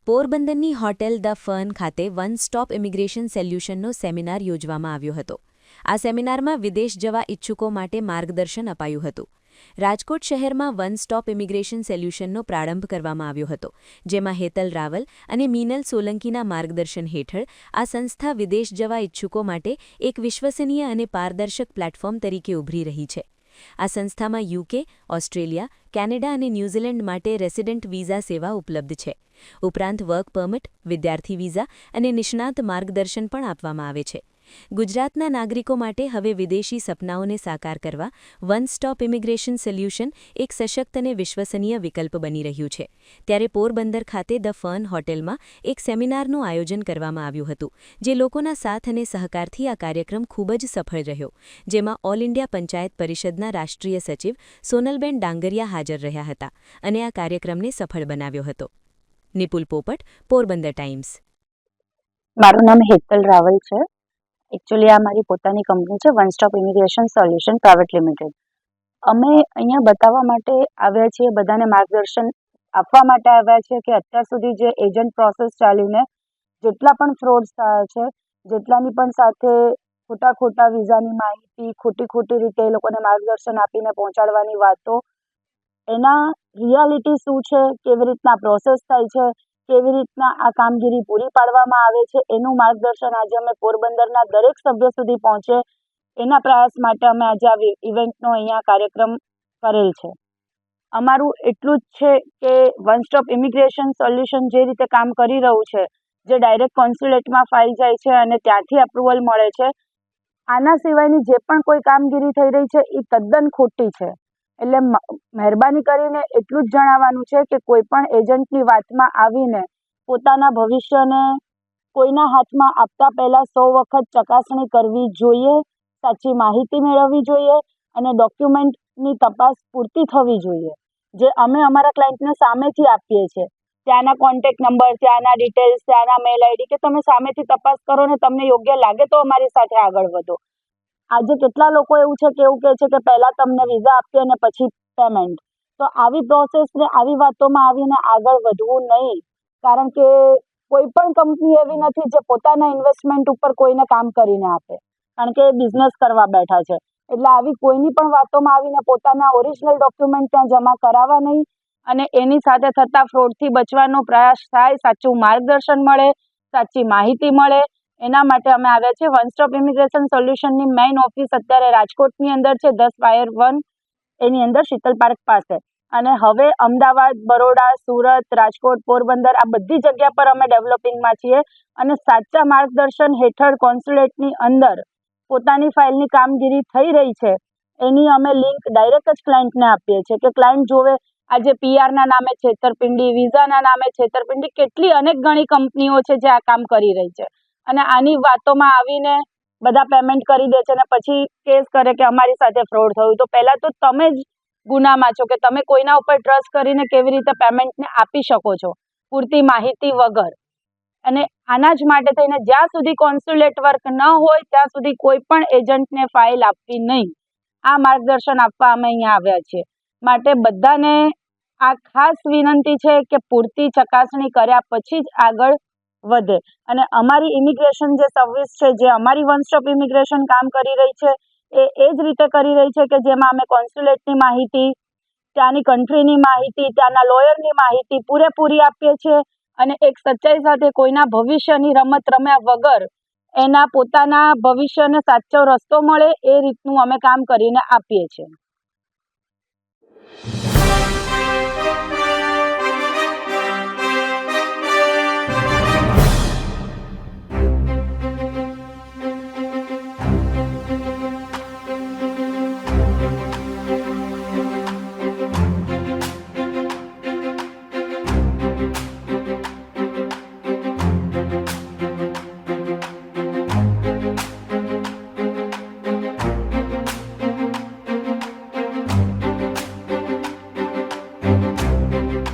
પોરબંદરની hotel the Fern ખાતે one stop immigration સોલ્યુશનનો seminar યોજવામાં આવ્યો હતો. આ સેમિનારમાં વિદેશ જવા ઇચ્છુકો માટે માર્ગદર્શન અપાયું હતું. રાજકોટ શહેરમાં વન સ્ટોપ ઇમિગ્રેશન સોલ્યુશનનો પ્રારંભ કરવામાં આવ્યો હતો, જેમાં હેતલ રાવલ અને મીનલ સોલંકીના માર્ગદર્શન હેઠળ આ સંસ્થા વિદેશ જવા ઇચ્છુકો માટે એક વિશ્વસનીય અને પારદર્શક પ્લેટફોર્મ તરીકે ઉભરી રહી છે. આ સંસ્થામાં યુકે, ઓસ્ટ્રેલિયા, કેનેડા અને ન્યૂઝીલેન્ડ માટે રેસિડેન્ટ વિઝા સેવા ઉપલબ્ધ છે. ઉપરાંત વર્ક પરમિટ, વિદ્યાર્થી વિઝા અને નિષ્ણાત માર્ગદર્શન પણ આપવામાં આવે છે. ગુજરાતના નાગરિકો માટે હવે વિદેશી સપનાઓને સાકાર કરવા વન સ્ટોપ ઇમિગ્રેશન સોલ્યુશન એક સશક્ત અને વિશ્વસનીય વિકલ્પ બની રહ્યું છે. ત્યારે પોરબંદર ખાતે ધ ફર્ન હોટેલમાં એક સેમિનારનું આયોજન કરવામાં આવ્યું હતું, જે લોકોના સાથ અને સહકારથી આ કાર્યક્રમ ખૂબ જ સફળ રહ્યો, જેમાં ઓલ ઇન્ડિયા પંચાયત પરિષદના રાષ્ટ્રીય સચિવ સોનલબેન ડાંગરિયા હાજર રહ્યા હતા અને આ કાર્યક્રમને સફળ બનાવ્યો હતો. નિપુલ પોપટ, પોરબંદર ટાઈમ્સ. મારું નામ હેતલ રાવલ છે. એકચ્યુઅલી આ મારી પોતાની કંપની છે, one stop immigration solution private limited. અમે અહીંયા બતાવવા માટે આવ્યા છીએ, બધાને માર્ગદર્શન આપવા માટે આવ્યા છીએ કે અત્યાર સુધી જે એજન્ટ પ્રોસેસ ચાલીને જેટલા પણ ફ્રોડ્સ થયા છે, જેટલાની પણ સાથે ખોટા વિઝાની માહિતી, ખોટી રીતે એ લોકોને માર્ગદર્શન આપીને પહોંચાડવાની વાતો, એના રિયાલિટી શું છે, કેવી રીતના પ્રોસેસ થાય છે, કેવી રીતના આ કામગીરી પૂરી પાડવામાં આવે છે, એનું માર્ગદર્શન આજે અમે પોરબંદરના દરેક સભ્ય સુધી પહોંચે એના પ્રયાસ માટે અમે આજે આ ઇવેન્ટનો અહીંયા કાર્યક્રમ કરેલ છે. અમારું એટલું જ છે કે વન સ્ટોપ ઇમિગ્રેશન સોલ્યુશન જે રીતે કામ કરી રહ્યું છે, જે ડાયરેક્ટ કોન્સ્યુલેટમાં ફાઇલ જાય છે અને ત્યાંથી અપ્રુવલ મળે છે, આના સિવાયની જે પણ કોઈ કામગીરી થઈ રહી છે એ તદ્દન ખોટી છે. એટલે મહેરબાની કરીને એટલું જ જણાવવાનું છે કે કોઈ પણ એજન્ટની વાતમાં આવીને પોતાના ભવિષ્યને કોઈના હાથમાં આપતા પહેલાં 100 વખત ચકાસણી કરવી જોઈએ, સાચી માહિતી મેળવવી જોઈએ અને ડોક્યુમેન્ટની તપાસ પૂરતી થવી જોઈએ. જે અમે અમારા ક્લાયન્ટને સામેથી આપીએ છીએ, ત્યાંના કોન્ટેક્ટ નંબર, ત્યાંના ડિટેલ્સ, ત્યાંના મેલ આઈડી, કે તમે સામેથી તપાસ કરો ને તમને યોગ્ય લાગે તો અમારી સાથે આગળ વધો. આજે કેટલા લોકો એવું કહે છે કે પહેલાં તમને વિઝા આપીએ અને પછી પેમેન્ટ. તો આવી પ્રોસેસને આવી વાતોમાં આવીને આગળ વધવું નહીં, કારણ કે કોઈ પણ કંપની એવી નથી જે પોતાના ઇન્વેસ્ટમેન્ટ ઉપર કોઈને કામ કરીને આપે, કારણ કે બિઝનેસ કરવા બેઠા છે. એટલે આવી કોઈની પણ વાતોમાં આવીને પોતાના ઓરિજિનલ ડોક્યુમેન્ટ ત્યાં જમા કરાવવા નહીં અને એની સાથે થતા ફ્રોડથી બચવાનો પ્રયાસ થાય, સાચું માર્ગદર્શન મળે, સાચી માહિતી મળે, એના માટે અમે આવ્યા છીએ. વન સ્ટોપ ઇમિગ્રેશન સોલ્યુશનની મેઇન ઓફિસ અત્યારે રાજકોટની અંદર છે, 10 વાયર 1 એની અંદર શીતલ પાર્ક પાસે. અને હવે અમદાવાદ, બરોડા, સુરત, રાજકોટ, પોરબંદર આ બધી જગ્યા પર અમે ડેવલપિંગમાં છીએ અને સાચા માર્ગદર્શન હેઠળ કોન્સ્યુલેટની અંદર પોતાની ફાઇલની કામગીરી થઈ રહી છે એની અમે લિંક ડાયરેક્ટ જ ક્લાયન્ટને આપીએ છીએ કે ક્લાયન્ટ જોવે. આજે પીઆરના નામે છેતરપિંડી, વિઝાના નામે છેતરપિંડી, કેટલી અનેક ઘણી કંપનીઓ છે જે આ કામ કરી રહી છે અને આની વાતોમાં આવીને બધા પેમેન્ટ કરી દે છે અને પછી કેસ કરે કે અમારી સાથે ફ્રોડ થયું. તો પહેલાં તો તમે જ ગુનામાં છો કે તમે કોઈના ઉપર ટ્રસ્ટ કરીને કેવી રીતે પેમેન્ટને આપી શકો છો પૂરતી માહિતી વગર. અને આના જ માટે થઈને જ્યાં સુધી કોન્સ્યુલેટ વર્ક ન હોય ત્યાં સુધી કોઈ પણ એજન્ટને ફાઇલ આપવી નહીં. આ માર્ગદર્શન આપવા અમે અહીંયા આવ્યા છીએ. માટે બધાને આ ખાસ વિનંતી છે કે પૂરતી ચકાસણી કર્યા પછી જ આગળ વધે. અને અમારી ઇમિગ્રેશન જે સર્વિસ છે, જે અમારી વન સ્ટોપ ઇમિગ્રેશન કામ કરી રહી છે, એ જ રીતે કરી રહી છે કે જેમાં અમે કોન્સ્યુલેટની માહિતી, ત્યાંની કન્ટ્રીની માહિતી, ત્યાંના લોયરની માહિતી પૂરેપૂરી આપીએ છીએ અને એક સચ્ચાઈ સાથે કોઈના ભવિષ્યની રમત રમ્યા વગર એના પોતાના ભવિષ્યને સાચો રસ્તો મળે એ રીતનું અમે કામ કરીને આપીએ છીએ.